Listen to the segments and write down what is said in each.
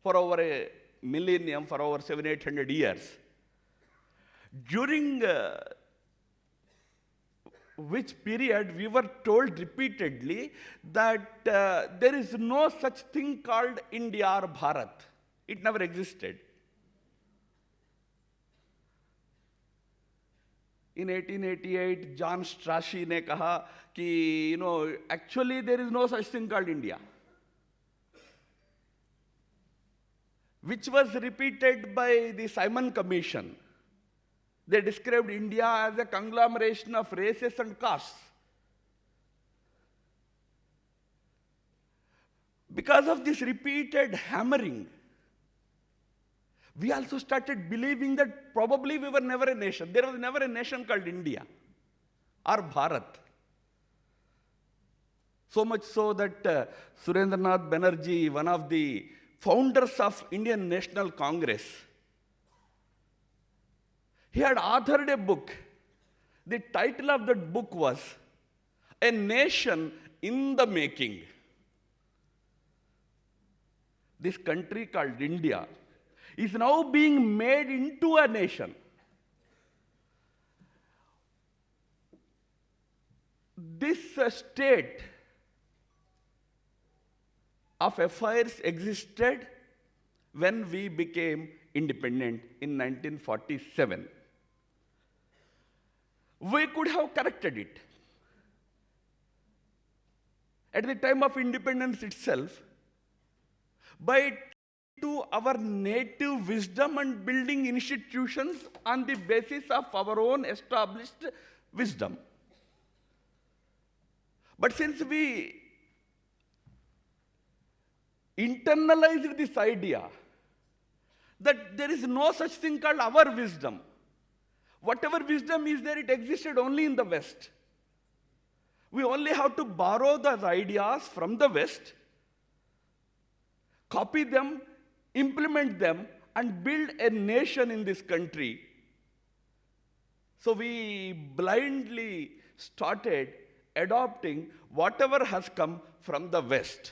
for over a millennium, for over 700-800 years, during which period we were told repeatedly that there is no such thing called India or Bharat. It never existed. In 1888, John Strachey ने कहा कि, actually there is no such thing called India, which was repeated by the Simon Commission. They described India as a conglomeration of races and castes. Because of this repeated hammering, we also started believing that probably we were never a nation. There was never a nation called India or Bharat. So much so that Surendranath Banerjee, one of the founders of Indian National Congress, he had authored a book. The title of that book was A Nation in the Making. This country called India is now being made into a nation. This state of affairs existed when we became independent in 1947. We could have corrected it. At the time of independence itself, by to our native wisdom and building institutions on the basis of our own established wisdom. But since we internalized this idea that there is no such thing called our wisdom, whatever wisdom is there, it existed only in the West. We only have to borrow those ideas from the West, copy them, implement them, and build a nation in this country. So we blindly started adopting whatever has come from the West.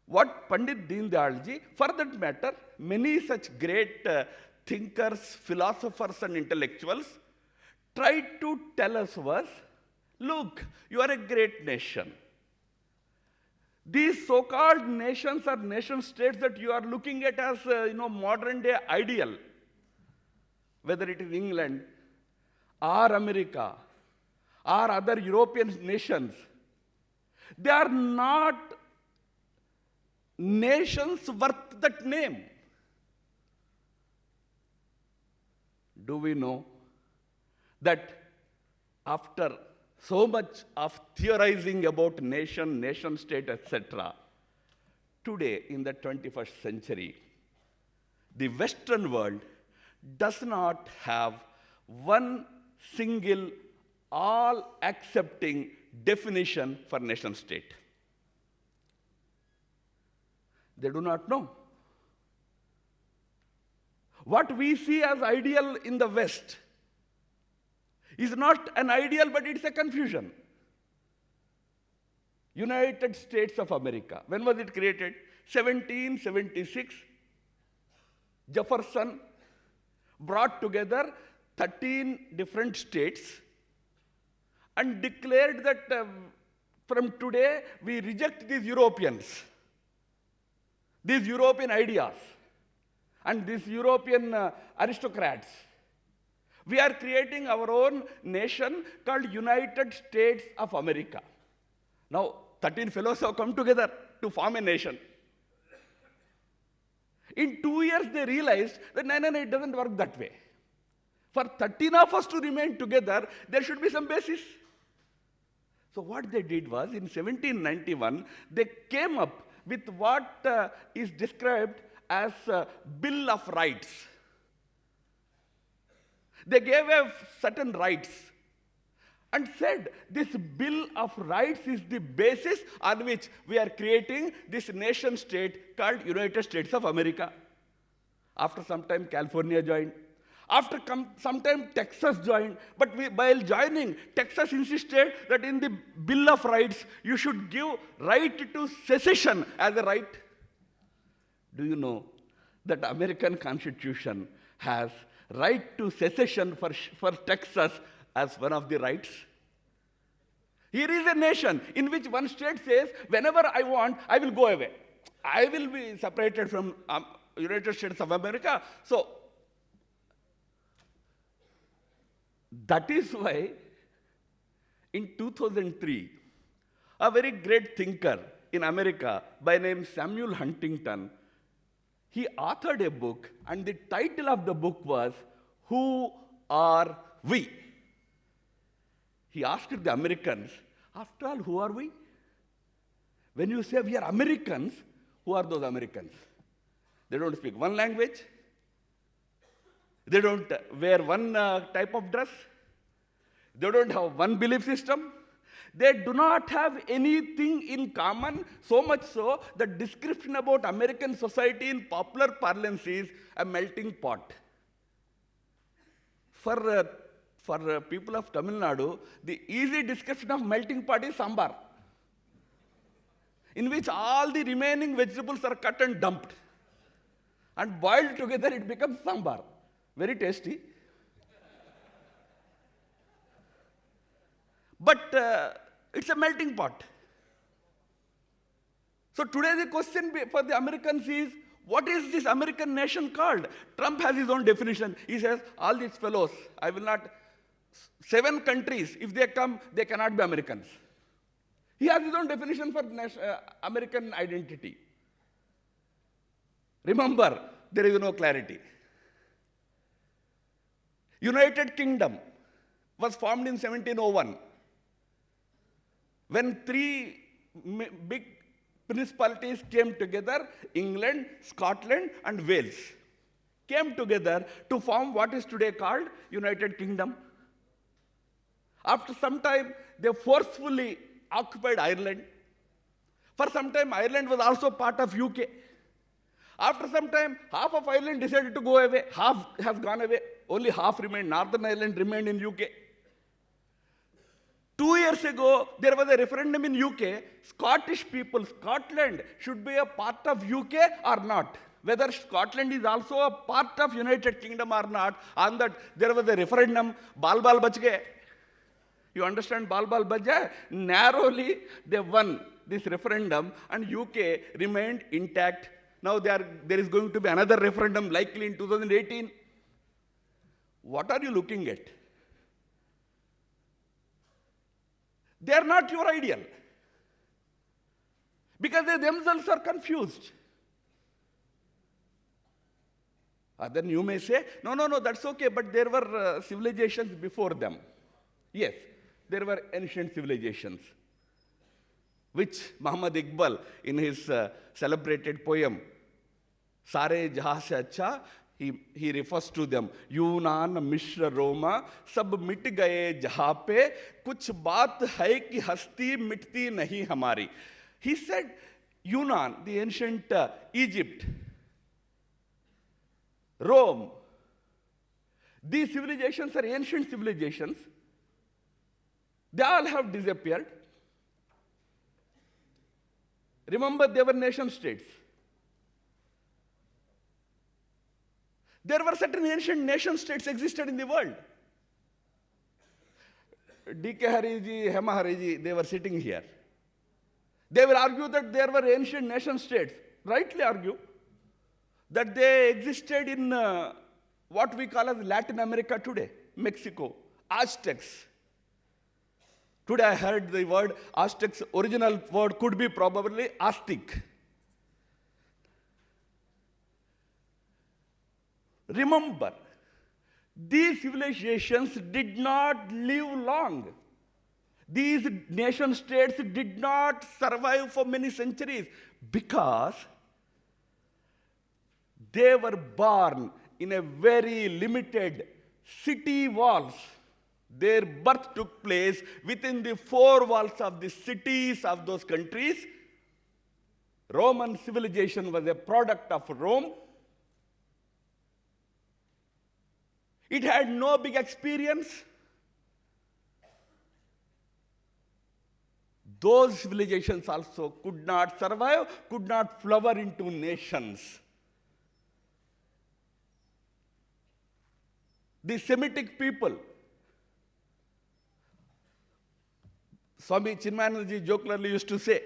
What Pandit Deendayal, for that matter, many such great thinkers, philosophers, and intellectuals tried to tell us was, look, you are a great nation. These so-called nations or nation states that you are looking at as modern day ideal, whether it is England or America or other European nations, they are not nations worth that name. Do we know that after so much of theorizing about nation, nation state, etc., today in the 21st century, the Western world does not have one single, all-accepting definition for nation state. They do not know. What we see as ideal in the West is not an ideal, but it's a confusion. United States of America. When was it created? 1776. Jefferson brought together 13 different states and declared that from today we reject these European ideas and these European aristocrats. We are creating our own nation called United States of America. Now, 13 fellows have come together to form a nation. In 2 years, they realized that no, it doesn't work that way. For 13 of us to remain together, there should be some basis. So what they did was, in 1791, they came up with what is described as Bill of Rights. They gave a certain rights and said this Bill of Rights is the basis on which we are creating this nation state called United States of America. After some time, California joined. After some time, Texas joined. But while joining, Texas insisted that in the Bill of Rights, you should give right to secession as a right. Do you know that American Constitution has right to secession for Texas as one of the rights? Here is a nation in which one state says, whenever I want, I will go away. I will be separated from United States of America. So that is why in 2003, a very great thinker in America by name Samuel Huntington, he authored a book, and the title of the book was, Who Are We? He asked the Americans, after all, who are we? When you say we are Americans, who are those Americans? They don't speak one language. They don't wear one type of dress. They don't have one belief system. They do not have anything in common, so much so that description about American society in popular parlance is a melting pot. For people of Tamil Nadu, the easy description of melting pot is sambar, in which all the remaining vegetables are cut and dumped. And boiled together, it becomes sambar. Very tasty. But it's a melting pot. So today the question for the Americans is, what is this American nation called? Trump has his own definition. He says, all these fellows, I will not, 7 countries, if they come, they cannot be Americans. He has his own definition for American identity. Remember, there is no clarity. United Kingdom was formed in 1701. When 3 big principalities came together, England, Scotland, and Wales, came together to form what is today called United Kingdom. After some time, they forcefully occupied Ireland. For some time, Ireland was also part of UK. After some time, half of Ireland decided to go away. Half has gone away. Only half remained. Northern Ireland remained in UK. 2 years ago, there was a referendum in UK. Scottish people, Scotland should be a part of UK or not. Whether Scotland is also a part of United Kingdom or not, on that there was a referendum. Bal bal bach gaye. You understand bal bal bach gaye? Narrowly, they won this referendum, and UK remained intact. Now there is going to be another referendum, likely in 2018. What are you looking at? They are not your ideal. Because they themselves are confused. Then you may say, no, that's okay, but there were civilizations before them. Yes, there were ancient civilizations, which Muhammad Iqbal, in his celebrated poem, Sare Jahan Se Acha, he refers to them. Yunan, Mishra, Roma, sab mit gaye jahan pe, kuch baat hai ki hasti mitti nahi hamari. He said, Yunan, the ancient Egypt, Rome, these civilizations are ancient civilizations. They all have disappeared. Remember, they were nation states. There were certain ancient nation states existed in the world. D.K. Hariji, Hema Hariji, they were sitting here. They will argue that there were ancient nation states, rightly argue, that they existed in what we call as Latin America today, Mexico, Aztecs. Today I heard the word Aztecs, original word could be probably Aztec. Remember, these civilizations did not live long. These nation states did not survive for many centuries because they were born in a very limited city walls. Their birth took place within the 4 walls of the cities of those countries. Roman civilization was a product of Rome. It had no big experience. those civilizations also could not survive, could not flower into nations. The Semitic people, Swami Chinmayanandaji jocularly used to say,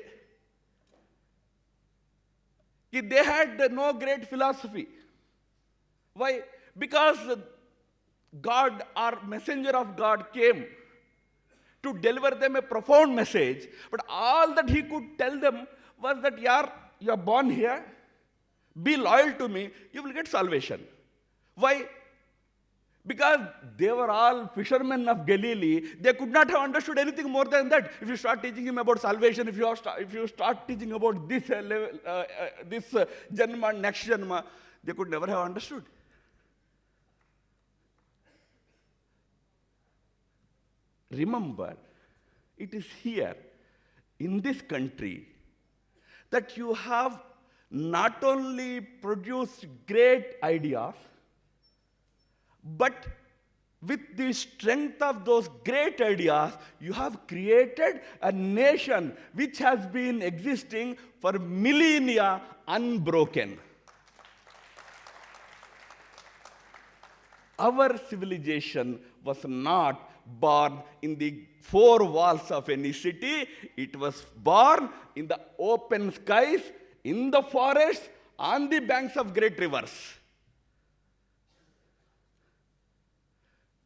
that they had no great philosophy. Why? Because God or messenger of God came to deliver them a profound message, but all that he could tell them was that, you are born here, be loyal to me, you will get salvation. Why? Because they were all fishermen of Galilee, they could not have understood anything more than that. If you start teaching him about salvation, if you start teaching about this janma, next janma, they could never have understood. Remember, it is here, in this country, that you have not only produced great ideas, but with the strength of those great ideas, you have created a nation which has been existing for millennia unbroken. Our civilization was not born in the four walls of any city. It was born in the open skies, in the forests, on the banks of great rivers.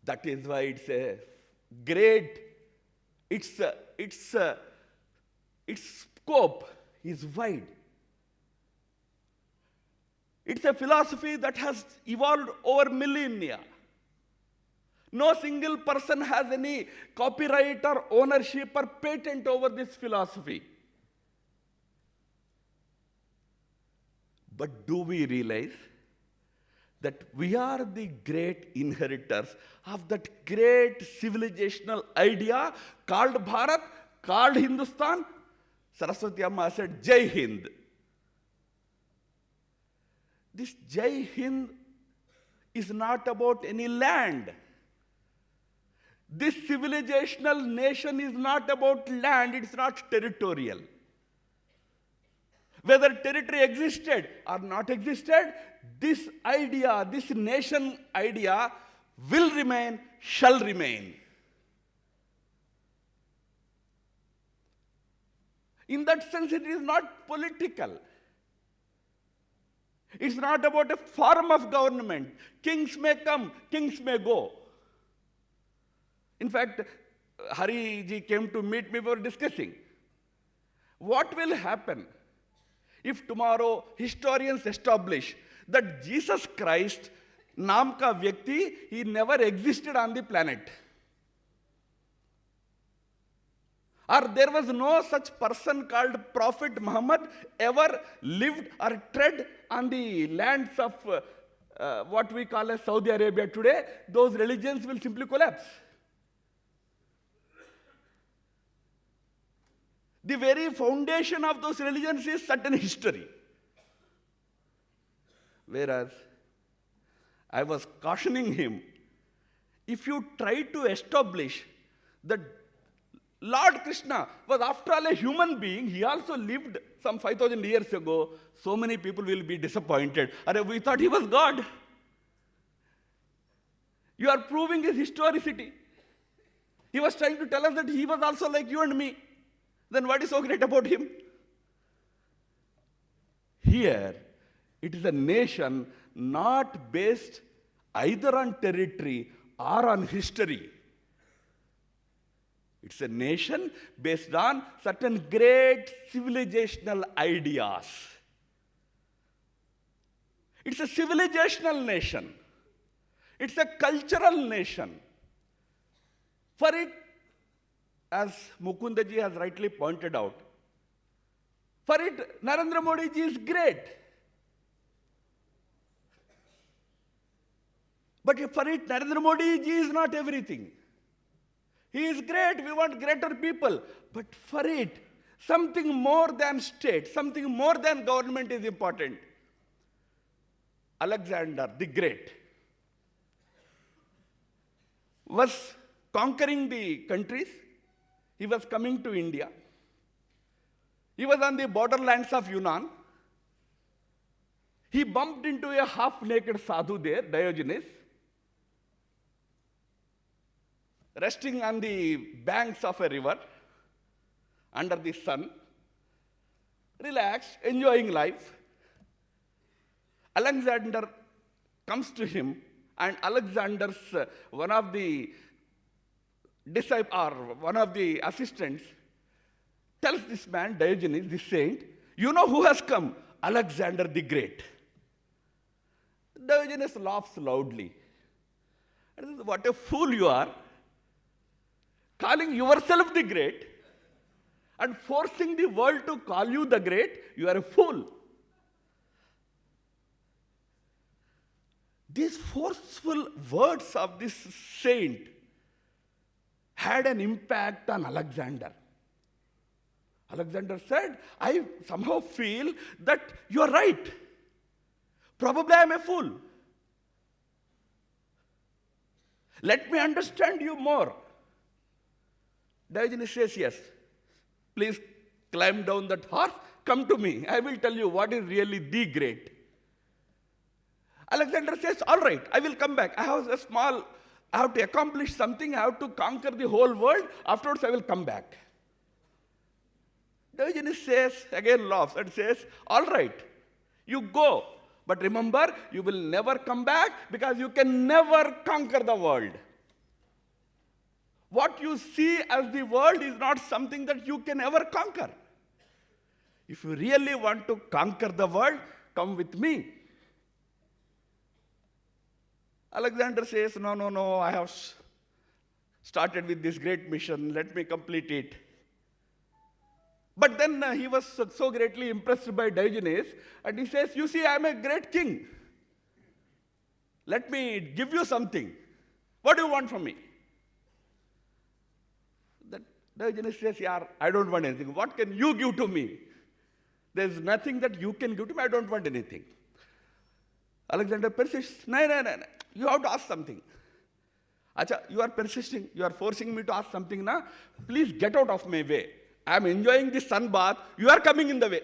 That is why it's a great, its scope is wide. It's a philosophy that has evolved over millennia. No single person has any copyright or ownership or patent over this philosophy. But do we realize that we are the great inheritors of that great civilizational idea called Bharat, called Hindustan? Saraswati Amma said, Jai Hind. This Jai Hind is not about any land. This civilizational nation is not about land, it's not territorial. Whether territory existed or not existed, this idea, this nation idea will remain, shall remain. In that sense, it is not political. It's not about a form of government. Kings may come, kings may go. In fact, Hari ji came to meet me, we were discussing. What will happen if tomorrow historians establish that Jesus Christ, naam ka vyakti, he never existed on the planet? Or there was no such person called Prophet Muhammad ever lived or tread on the lands of what we call as Saudi Arabia today, those religions will simply collapse. The very foundation of those religions is certain history. Whereas, I was cautioning him, if you try to establish that Lord Krishna was after all a human being, he also lived some 5,000 years ago, so many people will be disappointed. We thought he was God. You are proving his historicity. He was trying to tell us that he was also like you and me. Then what is so great about him? Here, it is a nation not based either on territory or on history. It's a nation based on certain great civilizational ideas. It's a civilizational nation. It's a cultural nation. For it, as Mukunda ji has rightly pointed out, for it, Narendra Modi ji is great. But for it, Narendra Modi ji is not everything. He is great, we want greater people. But for it, something more than state, something more than government is important. Alexander the Great was conquering the countries. He was coming to India. He was on the borderlands of Yunnan. He bumped into a half-naked sadhu there, Diogenes, resting on the banks of a river under the sun, relaxed, enjoying life. Alexander comes to him, and Alexander's one of the assistants tells this man, Diogenes, this saint, you know who has come? Alexander the Great. Diogenes laughs loudly. And says, what a fool you are, calling yourself the great and forcing the world to call you the great. You are a fool. These forceful words of this saint had an impact on Alexander. Alexander said, I somehow feel that you are right. Probably I am a fool. Let me understand you more. Diogenes says, yes. Please climb down that horse. Come to me. I will tell you what is really the great. Alexander says, all right, I will come back. I have to accomplish something. I have to conquer the whole world. Afterwards, I will come back. Diogenes says, again laughs and says, all right, you go. But remember, you will never come back because you can never conquer the world. What you see as the world is not something that you can ever conquer. If you really want to conquer the world, come with me. Alexander says, no, I have started with this great mission. Let me complete it. But then he was so greatly impressed by Diogenes, and he says, you see, I am a great king. Let me give you something. What do you want from me? That Diogenes says, yeah, I don't want anything. What can you give to me? There's nothing that you can give to me. I don't want anything. Alexander persists. No. You have to ask something. Acha, you are persisting. You are forcing me to ask something now. Please get out of my way. I am enjoying the sun bath. You are coming in the way.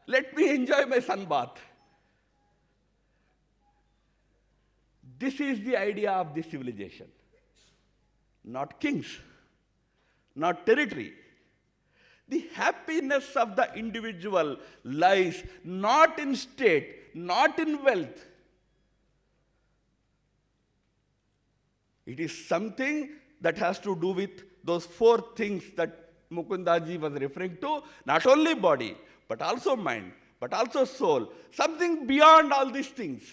Let me enjoy my sun bath. This is the idea of this civilization. Not kings, not territory. The happiness of the individual lies not in state, not in wealth. It is something that has to do with those four things that Mukundaji was referring to, not only body, but also mind, but also soul, something beyond all these things.